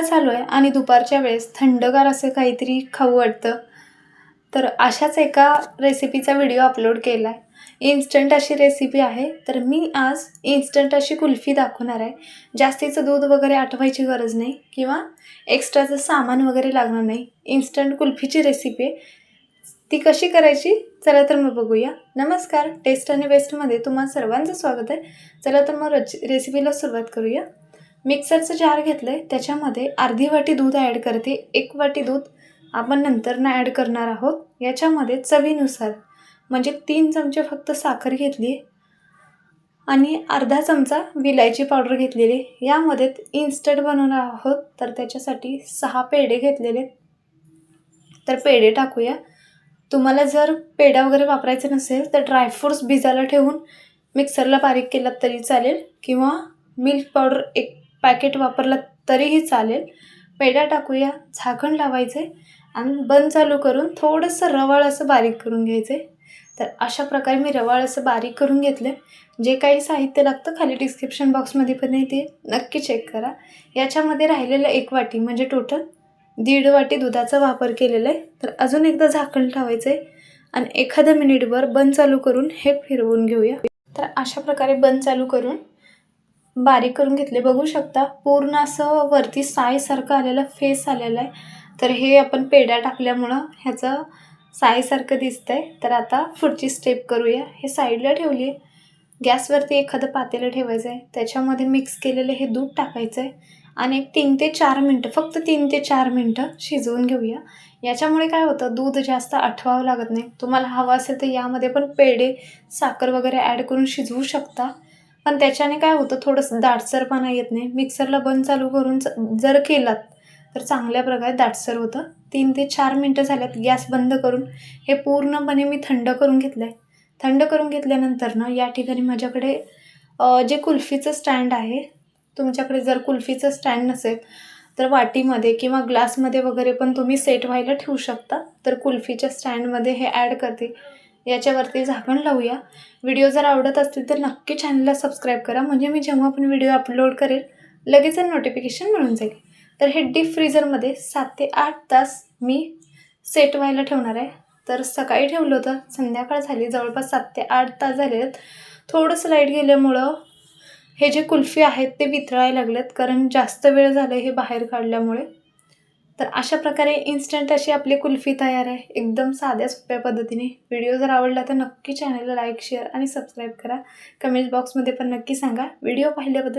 पावसाळा चालू आहे आणि दुपारच्या वेळेस थंडगार असं काहीतरी खाऊ वाटतं. तर अशाच एका रेसिपीचा व्हिडिओ अपलोड केला आहे. इन्स्टंट अशी रेसिपी आहे. तर मी आज इन्स्टंट अशी कुल्फी दाखवणार आहे. जास्तीचं दूध वगैरे आटवायची गरज नाही किंवा एक्स्ट्राचं सामान वगैरे लागणार नाही. इन्स्टंट कुल्फीची रेसिपी आहे. ती कशी करायची चला तर मग बघूया. नमस्कार, टेस्ट आणि बेस्टमध्ये तुम्हा सर्वांचं स्वागत आहे. चला तर मग रेसिपीला सुरुवात करूया. मिक्सरचं जार घेतलं आहे, त्याच्यामध्ये अर्धी वाटी दूध ॲड करते. 1 वाटी दूध आपण नंतर ॲड करणार आहोत. याच्यामध्ये चवीनुसार म्हणजे 3 चमचे फक्त साखर घेतली आणि अर्धा चमचा विलायची पावडर घेतलेली. यामध्ये इन्स्टंट बनवणार आहोत तर त्याच्यासाठी 6 पेढे घेतलेले. तर पेढे टाकूया. तुम्हाला जर पेढा वगैरे वापरायचा नसेल तर ड्रायफ्रूट्स भिजायला ठेवून मिक्सरला बारीक केलात तरी चालेल किंवा मिल्क पावडर 1 पॅकेट वापरलात तरीही चालेल. पेढा टाकूया, झाकण लावायचे आणि बंद चालू करून थोडंसं रवाळ असं बारीक करून घ्यायचे. तर अशा प्रकारे मी रवाळ असं बारीक करून घेतले. जे काही साहित्य लागतं खाली डिस्क्रिप्शन बॉक्समध्ये पण आहे, ते नक्की चेक करा. याच्यामध्ये राहिलेलं 1 वाटी म्हणजे टोटल 1.5 वाटी दुधाचा वापर केलेला आहे. तर अजून एकदा झाकण लावायचं आहे आणि एखाद्या मिनिटभर बंद चालू करून हे फिरवून घेऊया. तर अशा प्रकारे बंद चालू करून बारीक करून घेतले. बघू शकता पूर्ण असं वरती सायसारखं आलेलं फेस आलेला आहे. तर हे आपण पेढा टाकल्यामुळं ह्याचं सायसारखं दिसतंय. तर आता पुढची स्टेप करूया. हे साईडला ठेवली आहे. गॅसवरती एखादं पातेलं ठेवायचं आहे. त्याच्यामध्ये मिक्स केलेलं हे दूध टाकायचं आहे आणि एक 3 ते 4 मिनटं, फक्त 3 ते 4 मिनटं शिजवून घेऊया. याच्यामुळे काय होतं, दूध जास्त आटवावं लागत नाही. तुम्हाला हवं असेल तर यामध्ये पण पेढे, साखर वगैरे ॲड करून शिजवू शकता. पण त्याच्याने काय होतं, थोडंसं दाटसरपणा येत नाही. मिक्सरला बंद चालू करून जर केलात तर चांगल्या प्रकारे दाटसर होतं. 3 ते 4 मिनटं झाल्यात. गॅस बंद करून हे पूर्णपणे मी थंड करून घेतलं आहे. थंड करून घेतल्यानंतर ना या ठिकाणी माझ्याकडे जे कुल्फीचं स्टँड आहे, तुमच्याकडे जर कुल्फीचं स्टँड नसेल तर वाटीमध्ये किंवा ग्लासमध्ये वगैरे पण तुम्ही सेट व्हायला ठेवू शकता. तर कुल्फीच्या स्टँडमध्ये हे ॲड करते. याच्यावरती झाकण लावूया. व्हिडिओ जर आवडत असतील तर नक्की चॅनलला सबस्क्राईब करा, म्हणजे मी जेव्हा पण व्हिडिओ अपलोड करेल लगेच नोटिफिकेशन मिळून जाईल. तर हे डीप फ्रीझरमध्ये 7 ते 8 तास मी सेट व्हायला ठेवणार आहे. तर सकाळी ठेवलं होतं, संध्याकाळ झाली, जवळपास 7 ते 8 तास झाले आहेत. थोडंसं लाईट गेल्यामुळं हे जे कुल्फी आहेत ते वितळायला लागलेत, कारण जास्त वेळ झालं हे बाहेर काढल्यामुळे. तर अशा प्रकारे इन्स्टंट अशी आपली कुल्फी तयार आहे, एकदम साध्या सोप्या पद्धतीने. व्हिडिओ जर आवडला तर नक्की चॅनलला लाईक, शेअर आणि सबस्क्राईब करा. कमेंट बॉक्समध्ये पण नक्की सांगा. व्हिडिओ पाहिल्याबद्दल